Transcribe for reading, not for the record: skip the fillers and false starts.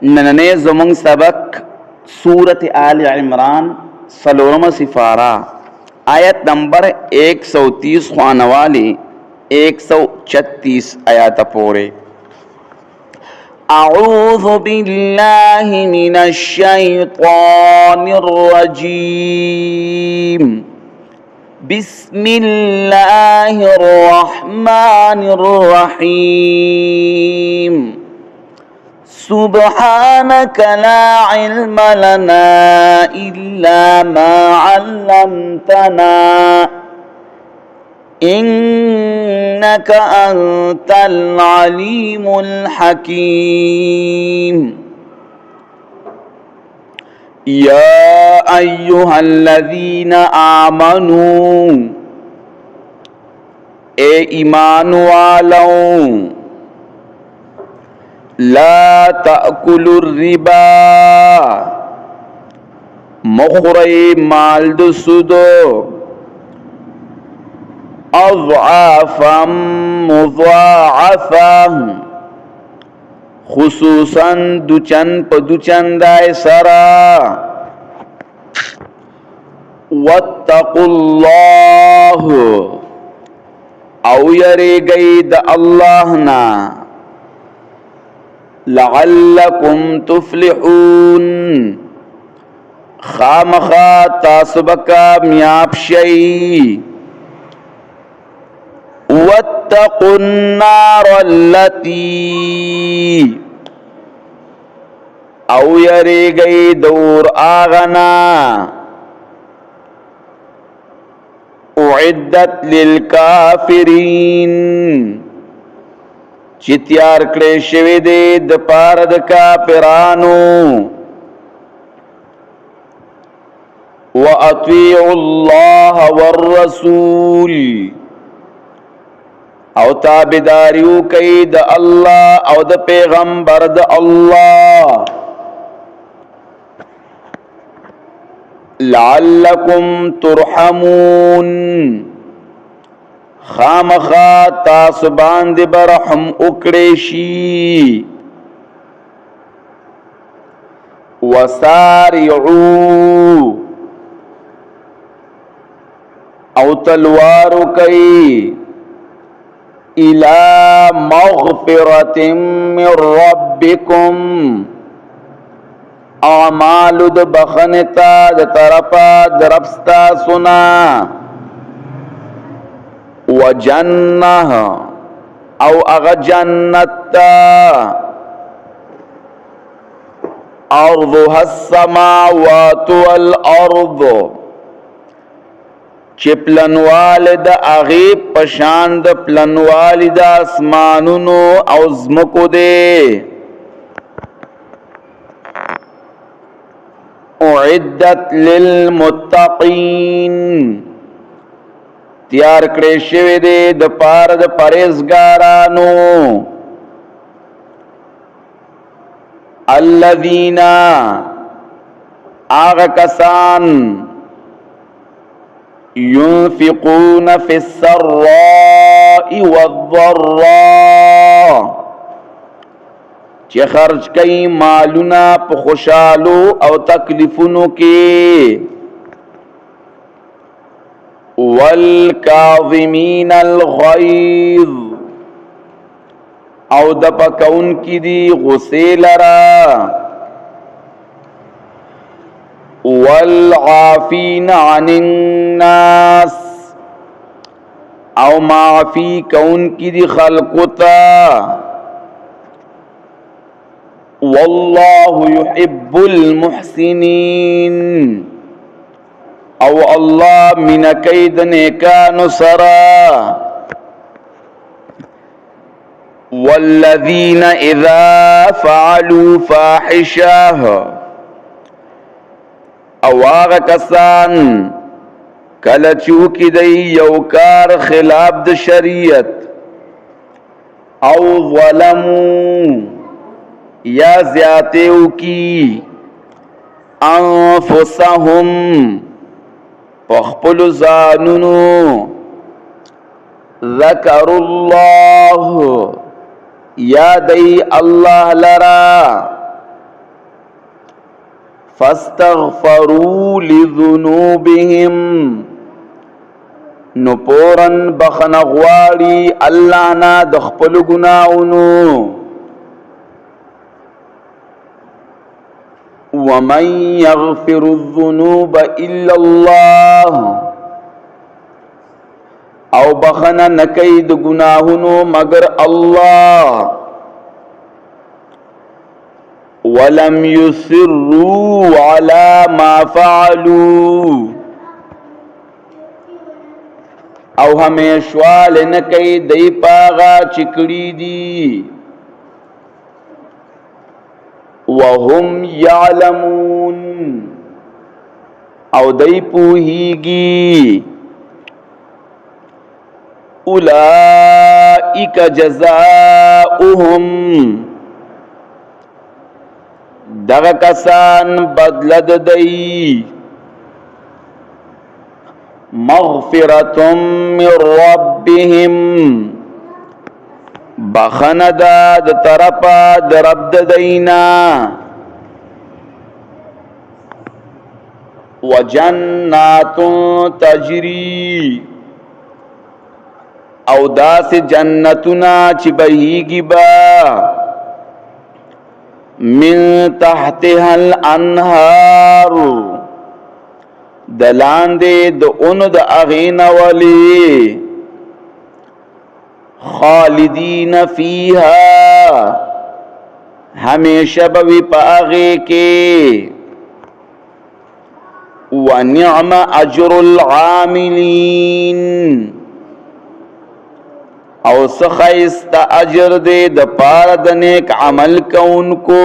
نننے زمانگ سبق سورت آل عمران سلورم سفارہ آیت نمبر 130 خوانوالی 136 آیات پورے. اعوذ باللہ من الشیطان الرجیم بسم اللہ الرحمن الرحیم سبحانك لا علم لنا إلا ما علمتنا إنك أنت العليم الحكيم. يا أيها الذين آمنوا اے ایمان والوں لا تأکلوا الربا مخوری مال د سودو اضعافا مضاعفا خصوصا دوچن پا دوچندائی سرا واتقوا اللہ او یری گئی دا اللہ نا لعلکم تفلحون خامخا تاسو به کامیاب شئ. واتقوا النار التي او یریږئ دور آغنا اعدت للکافرین چې تیار کړی شوی دی د پاره د کافرانو. واطیعوا الله والرسول او تابعداریو کوي د الله او د پیغمبر د الله لعلکم ترحمون خامخا تاسو باندې برحم وکړي شي. وسارعوا او تلوار کوي الى مغفرة من ربكم اعمال د بخنتا د طرفا دربستا سنا وجنه او اغا جنت ارضها السماوات والارض چه پلنوال دا اغیب پشاند پلنوال دا اسمانونو او زمکو دے. اعدت للمتقین تیار کړی شوی دی د پاره د پرهیزګارانو. الذین آغا کسان ينفقون في السراء والضراء چې خرج کوي مالونه په خوشالو او تکلیفونو کې. والکاظمین الغیظ او د پکون کی دی غصې لرا. والعافین عن الناس او معافی کون کی دی خلقتا. والله يحب المحسنین او الله من کید نیکانو سرا. والذین اذا فعلوا فاحشة او آغا کسان کلچو کی دی یوکار خلاف د شریعت او ظلمو یا زیادیو کی انفسهم پخپل زانونو ذکر اللہ یادی اللہ لرا فاستغفروا لذنوبهم نو پورن بخن غواړي الله نه د خپل ګناونو ومن يغفر الذنوب الا الله او بخن نکي د ګناهونو مگر الله ولم يصروا على ما فعلوا او همیشوال نکي دی پاغا چکړي دي وهم يعلمون او دی پوهیږي اولئک جزاؤهم دغه کسان بدلد دی مغفرة من ربهم بخندا د طرفا د رب د دینا وجنات تجری او داس جنتنا چی بهیگی با من تحتها الانهار دلاندے د اون د اغین ولی خالدین فیها ہمیشہ بوی پاغے کے ونعم اجر العاملین او سخیست اجر دے د پار د نیک عمل کون کو